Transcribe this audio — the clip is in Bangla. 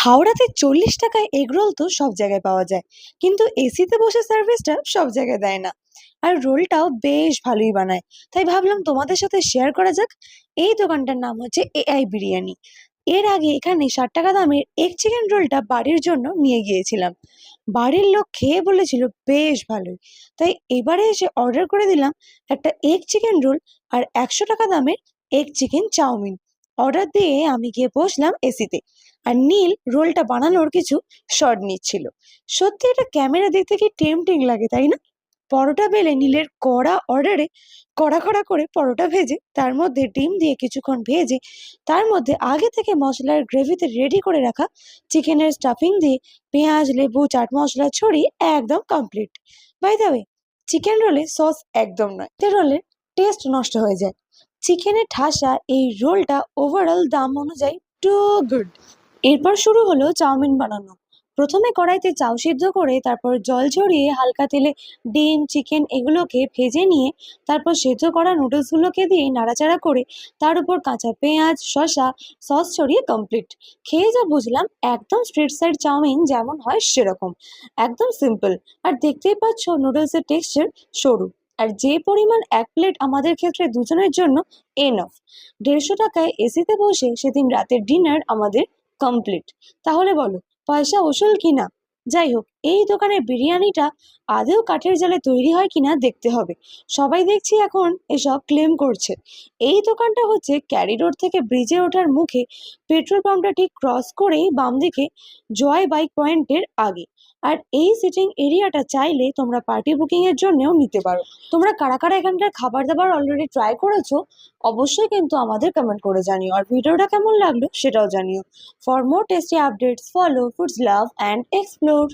হাওড়াতে 40 টাকায় এগরোল তো সব জায়গায় পাওয়া যায়, কিন্তু এসিতে বসে সার্ভিসটা সব জায়গায় দেয় না। আর রোলটাও বেশ ভালোই বানায়। তাই ভাবলাম তোমাদের সাথে শেয়ার করা যাক। এই দোকানটার নাম হচ্ছে এআই বিরিয়ানি। এর আগে এখানে 60 টাকা দামের এক চিকেন রোলটা বাড়ির জন্য নিয়ে গিয়েছিলাম। বাড়ির লোক খেয়ে বলেছিল বেশ ভালোই। তাই এবারে এসে অর্ডার করে দিলাম একটা এগ চিকেন রোল আর 100 টাকা দামের এগ চিকেন চাউমিন। অর্ডার দিয়ে আমি গিয়ে বসলাম এসিতে। আর নীল রোলটা বানানোর কিছু শট নিচ্ছিল। সত্যি এটা ক্যামেরা দেখতে কি টেম্পটিং লাগে, তাই না? পরোটা বেলে নীলের কড়া অর্ডারে কড়া কড়া করে পরোটা ভেজে তার মধ্যে ডিম দিয়ে কিছুক্ষণ ভেজে তার মধ্যে আগে থেকে মশলার গ্রেভিতে রেডি করে রাখা চিকেনের স্টাফিং দিয়ে পেঁয়াজ লেবু চাট মশলা ছড়িয়ে একদম complete. By the way, chicken রোলে সস একদম নয়, এতে রোলের টেস্ট নষ্ট হয়ে যায়। চিকেনের ঠাসা এই রোলটা ওভারঅল দাম অনুযায়ী টু গুড। এরপর শুরু হলো চাউমিন বানানো। প্রথমে কড়াইতে চাউ সিদ্ধ করে তারপর জল ঝরিয়ে হালকা তেলে ডিম চিকেন এগুলোকে ভেজে নিয়ে তারপর সেদ্ধ করা নুডলসগুলোকে দিয়ে নাড়াচাড়া করে তার উপর কাঁচা পেঁয়াজ শসা সস ছড়িয়ে কমপ্লিট। খেয়ে যা বুঝলাম একদম স্ট্রিট সাইড চাউমিন যেমন হয় সেরকম, একদম সিম্পল। আর দেখতেই পাচ্ছ নুডলসের টেক্সচার সরু। আর যে পরিমাণ এক প্লেট আমাদের ক্ষেত্রে দুজনের জন্য এনফ। 150 টাকায় এসিতে বসে সেদিন রাতের ডিনার আমাদের কমপ্লিট। তাহলে বলো, পয়সা উসুল কিনা? যাই হোক, এই দোকানের বিরিয়ানিটা আদেও কাঠের জালে তৈরি হয় কিনা দেখতে হবে। সবাই দেখছি এখন এসব ক্লেম করছে। এই দোকানটা হচ্ছে ক্যারি রোড থেকে ব্রিজে ওঠার মুখে, পেট্রোল পাম্পটা ঠিক ক্রস করেই বাম দিকে জয় বাইক পয়েন্টের আগে। আর এই সিটিং এরিয়াটা চাইলে তোমরা পার্টি বুকিং এর জন্যও নিতে পারো। তোমরা কারা কারা এখানকার খাবার দাবার অলরেডি ট্রাই করেছো অবশ্যই কিন্তু আমাদের কমেন্ট করে জানিও, আর ভিডিওটা কেমন লাগলো সেটাও জানিও। For more tasty updates, follow Foods Love and Explore.